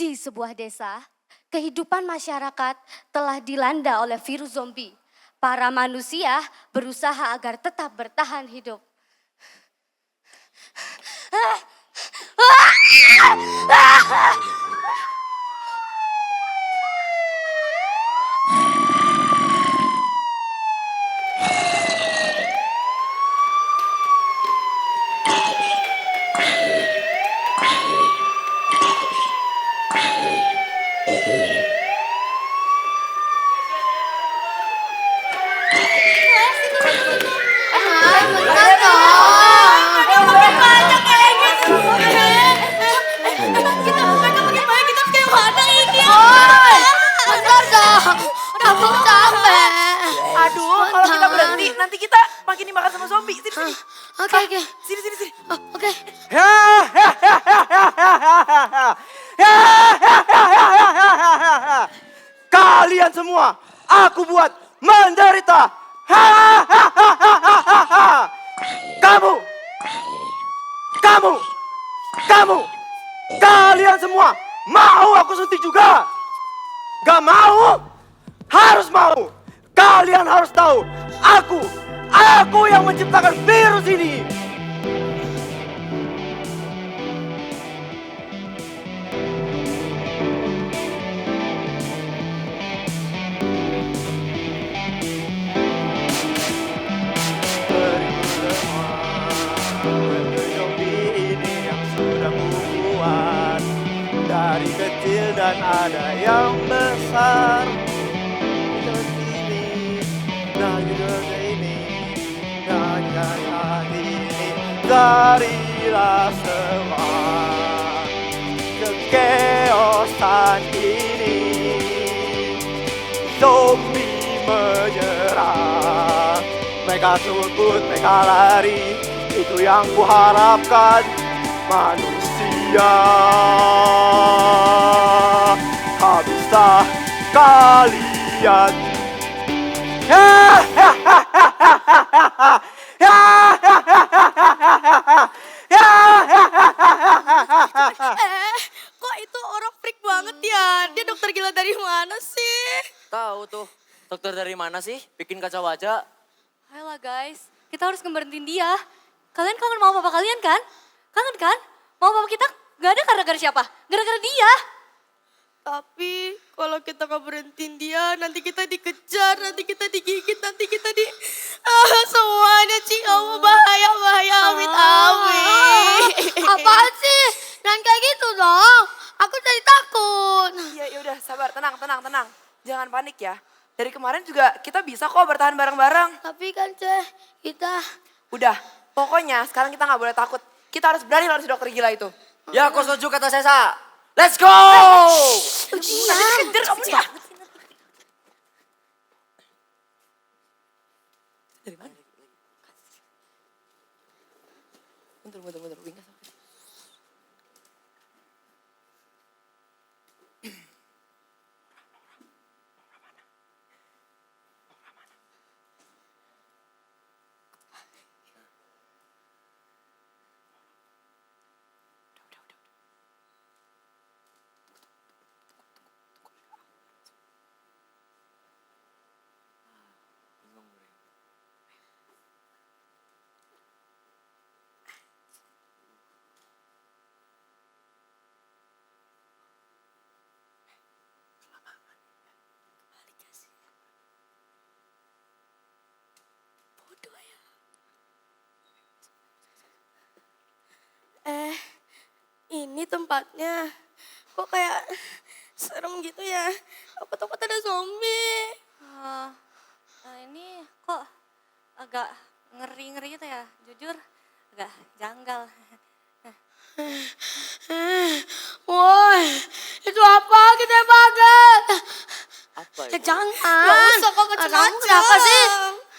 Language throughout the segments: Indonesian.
Di sebuah desa, kehidupan masyarakat telah dilanda oleh virus zombie. Para manusia berusaha agar tetap bertahan hidup. Aku capek. Aduh, kalau kita berhenti nanti kita makin dimakan sama zombie. Sini, sini. Oke. Sini, sini, sini. Oke. Kalian semua, aku buat menderita. Kamu, kalian semua mau aku suntik juga? Gak mau? Harus mau. Kalian harus tahu, aku yang menciptakan virus ini. Dari kecil dan ada yang besar. Hidup ini, nah hidup ini, nah hidup ini. Darilah semua kekeosan ini. Zombie menyerang, mereka takut, mereka lari. Itu yang kuharapkan manusia. Habislah kalian. Kok itu orang freak banget ya? Dia dokter gila dari mana sih? Tahu tuh, dokter dari mana sih? Bikin kacau aja. Ayolah guys, kita harus ngeberhentiin dia. Kalian kangen sama papa kalian kan? Kangen kan? Mau papa kita gak ada gara-gara siapa? Gara-gara dia. Tapi kalau kita gak berhentiin dia, nanti kita dikejar, nanti kita digigit, nanti kita semuanya Allah bahaya, amit. Apaan sih? Jangan kayak gitu dong. Aku jadi takut. Ya udah, sabar, tenang. Jangan panik ya. Dari kemarin juga kita bisa kok bertahan bareng-bareng. Tapi kan kita... Udah, pokoknya sekarang kita nggak boleh takut. Kita harus berani lawan si dokter gila itu. Ya aku setuju kata Sesa. Let's go! Nanti dikejar kamu ya. Dari mana? Bentar. Wingas. Ini tempatnya kok kayak serem gitu ya. Aku takut ada zombie. Ini kok agak ngeri-ngeri gitu ya. Jujur agak janggal. Woi, itu apa gede banget? Apa Ya itu? jangan. Gak usah kok macam-macam. Kenapa sih?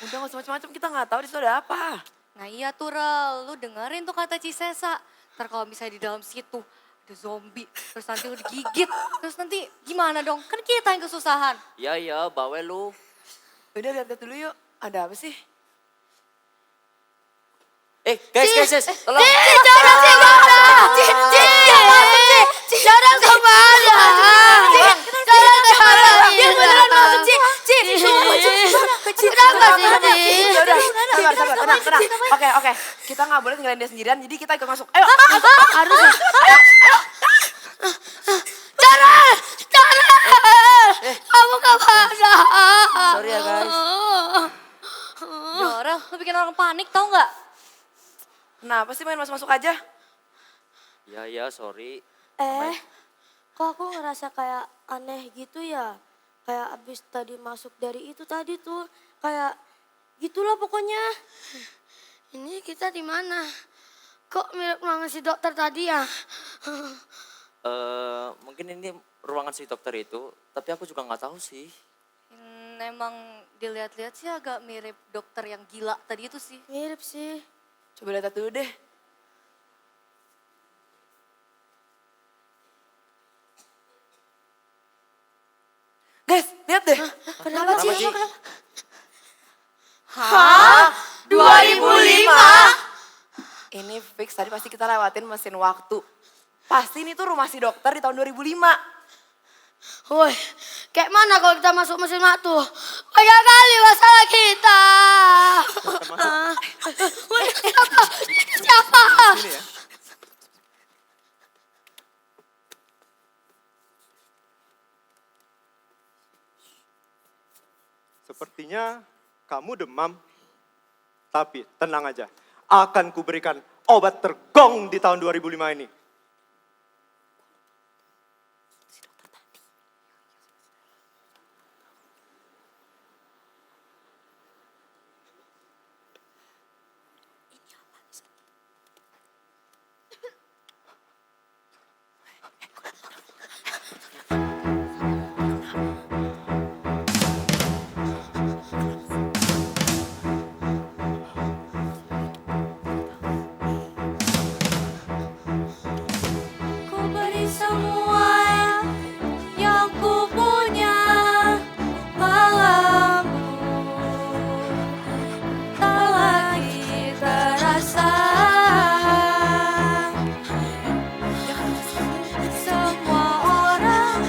Udah gak usah macam-macam, kita nggak tahu di situ ada apa. Nah iya tuh Rel, lu dengerin tuh kata Cisesa. Ntar kalau misalnya di dalam situ ada zombie, terus nanti lu digigit, terus nanti gimana dong? Kan kita yang kesusahan. Iya, bawel lu. Udah lihat dulu yuk, ada apa sih? Guys, tolong. Jangan. Jangan kemana? tenang. Oke. Kita nggak boleh tinggalin dia sendirian, jadi kita ikut masuk. Ayo, Harus ya. Cara! Kamu kemana? Sorry ya guys. Dora, lu bikin orang panik tau nggak? kenapa sih main masuk-masuk aja? Ya, sorry. Kok aku ngerasa kayak aneh gitu ya? Kayak abis tadi masuk dari itu tadi tuh. Kayak gitulah pokoknya. Ini kita di mana? Kok mirip sama si dokter tadi ya? Mungkin ini ruangan si dokter itu, tapi aku juga nggak tahu sih. Emang dilihat-lihat sih agak mirip dokter yang gila tadi itu sih. Mirip sih. Coba lihat dulu deh. Guys, lihat deh. Kenapa Kenapa sih? Hah? 2005? Ini fix tadi pasti kita lewatin mesin waktu. Pasti ini tuh rumah si dokter di tahun 2005. Woi, kayak mana kalau kita masuk mesin waktu? Banyak kali masalah kita. Woi, siapa? Siapa? Ini ya. Sepertinya kamu demam. Tapi tenang aja. Akan kuberikan obat tergong di tahun 2005 ini. Ku beri semua yang ku punya padamu, tak lagi terasa. Semua orang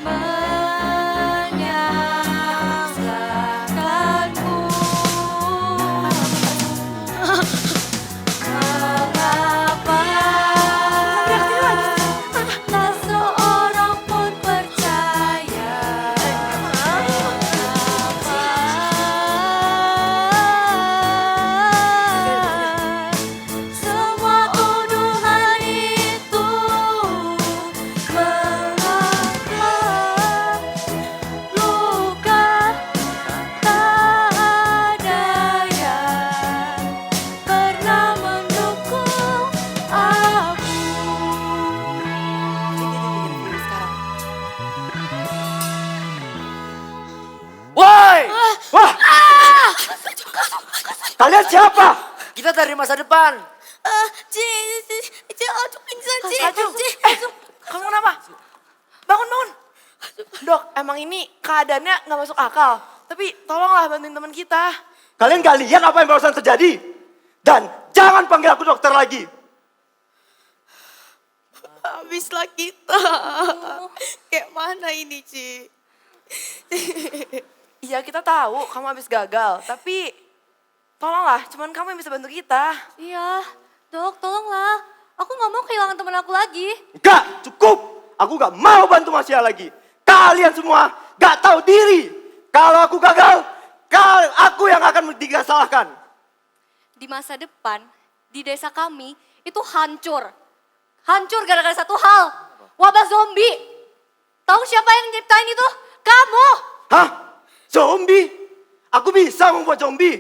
menyalahkanku. Mengapa tak seorang pun percaya? Mengapa semua tuduhan itu? Mengapa luka tak ada yang pernah mendukung aku? Jadi dia bikin dulu sekarang. Woi! Wah! Kalian siapa? Kita dari masa depan. Aku pingsan, Ci. Saju, kamu kenapa? Bangun. Dok, emang ini keadaannya nggak masuk akal. Tapi tolonglah bantuin teman kita. Kalian gak lihat apa yang barusan terjadi? Dan jangan panggil aku dokter lagi. Habislah kita. Kayak mana ini, Ci? Iya kita tahu kamu habis gagal. Tapi tolonglah, cuman kamu yang bisa bantu kita. Iya, dok tolonglah. Aku nggak mau kehilangan teman aku lagi. Enggak, cukup. Aku gak mau bantu Masya lagi. Kalian semua gak tahu diri. Kalau aku gagal, aku yang akan disalahkan. Di masa depan, di desa kami itu hancur. Hancur gara-gara satu hal. Wabah zombie. Tahu siapa yang nyiptain itu? Kamu. Hah? Zombie? Aku bisa membuat zombie.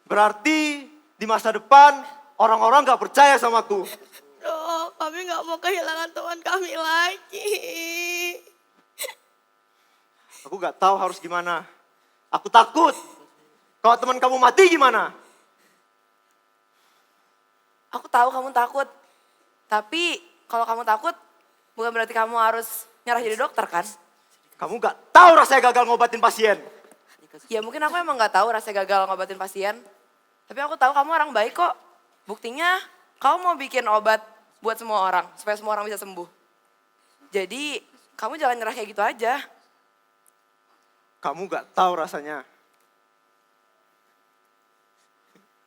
Berarti di masa depan orang-orang gak percaya sama aku. Dok, kami nggak mau kehilangan teman kami lagi. Aku gak tahu harus gimana. Aku takut. Kalau teman kamu mati gimana? Aku tahu kamu takut. Tapi kalau kamu takut, bukan berarti kamu harus nyerah jadi dokter kan? Kamu gak tahu rasanya gagal ngobatin pasien. Ya mungkin aku emang gak tahu rasanya gagal ngobatin pasien. Tapi aku tahu kamu orang baik kok. Buktinya kamu mau bikin obat buat semua orang. Supaya semua orang bisa sembuh. Jadi kamu jangan nyerah kayak gitu aja. Kamu gak tahu rasanya.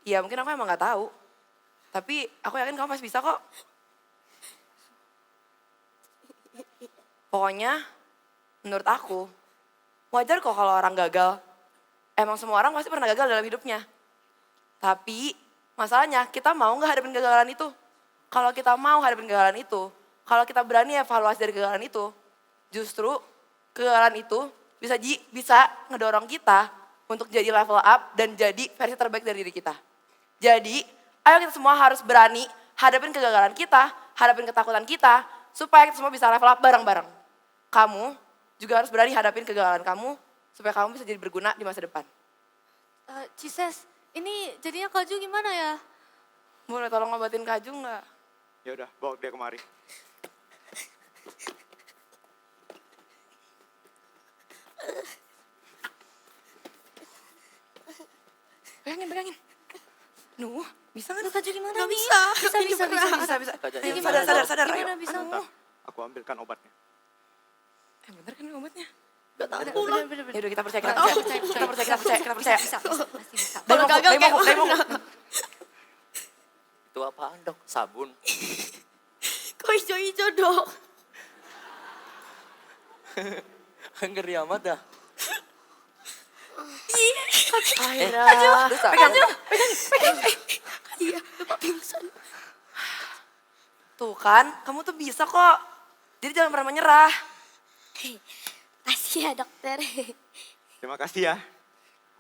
Ya mungkin aku emang gak tahu. Tapi aku yakin kamu pasti bisa kok. Pokoknya menurut aku wajar kok kalau orang gagal. Emang semua orang pasti pernah gagal dalam hidupnya. Tapi masalahnya kita mau gak hadapin kegagalan itu? Kalau kita mau hadapin kegagalan itu, kalau kita berani evaluasi dari kegagalan itu, justru kegagalan itu bisa ngedorong kita untuk jadi level up dan jadi versi terbaik dari diri kita. Jadi, ayo kita semua harus berani hadapin kegagalan kita, hadapin ketakutan kita, supaya kita semua bisa level up bareng-bareng. Kamu juga harus berani hadapin kegagalan kamu, supaya kamu bisa jadi berguna di masa depan. Cises, ini jadinya Kak Ju gimana ya? Boleh tolong ngobatin Kak Ju nggak? Ya udah, bawa dia kemari. Pegangin. Nuh, bisa nggak? Kak Ju gimana Gak nih? bisa. Bisa. Ayo, Gimana, sadar, ayo. Gimana bisa? Aku ambilkan obatnya. Bener kan ini obatnya? Gak tahu lah. Ya udah kita percaya. Kita percaya. Bisa. Pasti bisa. Kalau gagal kayak Dari mana? Itu apaan dok? Sabun. Kok hijau-hijau dok? Ngeri amat dah. Akhirnya. Pegang. Iya, lupa pingsan. Tuh kan, kamu tuh bisa kok. Jadi jangan pernah menyerah. Kasih ya dokter. Terima kasih ya.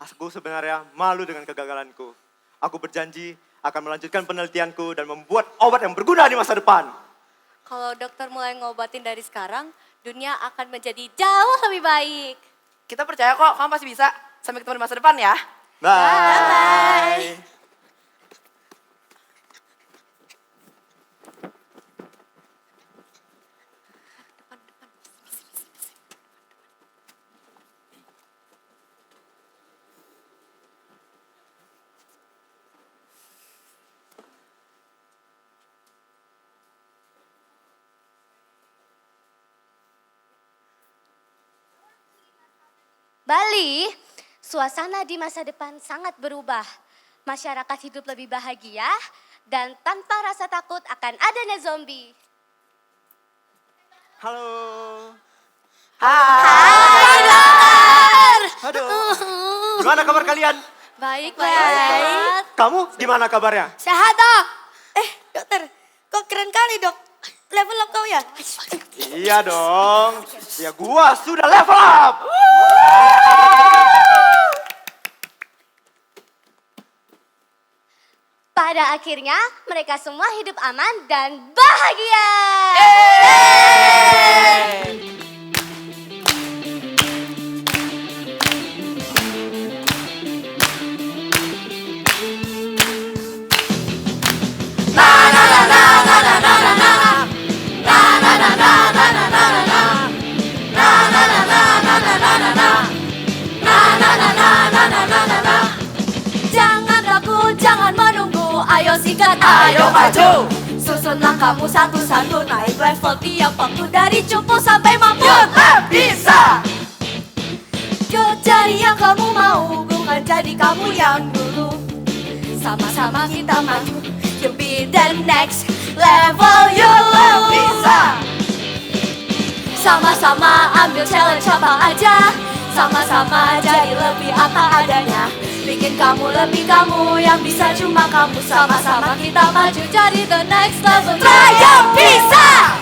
Aku sebenarnya malu dengan kegagalanku. Aku berjanji akan melanjutkan penelitianku dan membuat obat yang berguna di masa depan. Kalau dokter mulai ngobatin dari sekarang, dunia akan menjadi jauh lebih baik. Kita percaya kok, kamu pasti bisa. Sampai ketemu di masa depan ya. Bye. Bali, suasana di masa depan sangat berubah. Masyarakat hidup lebih bahagia dan tanpa rasa takut akan adanya zombie. Halo. Aduh. Gimana kabar kalian? Baik. Kamu gimana kabarnya? Sehat dok. Dokter, kok keren kali dok. Level up kau ya? Iya dong. Ya gua sudah level up. Pada akhirnya mereka semua hidup aman dan bahagia. Jangan ragu, jangan menunggu, ayo sikat, ayo maju. Susun langkahmu satu-satu, naik level tiap waktu dari cupu sampai mampu. Bisa. Yuk jadi yang kamu mau, bukan jadi kamu yang dulu. Sama-sama kita maju, to be the next level you. Bisa. Sama-sama ambil challenge apa aja, sama-sama jadi lebih apa adanya. Bikin kamu lebih kamu, yang bisa cuma kamu. Sama-sama kita maju jadi the next level. Ayo bisa!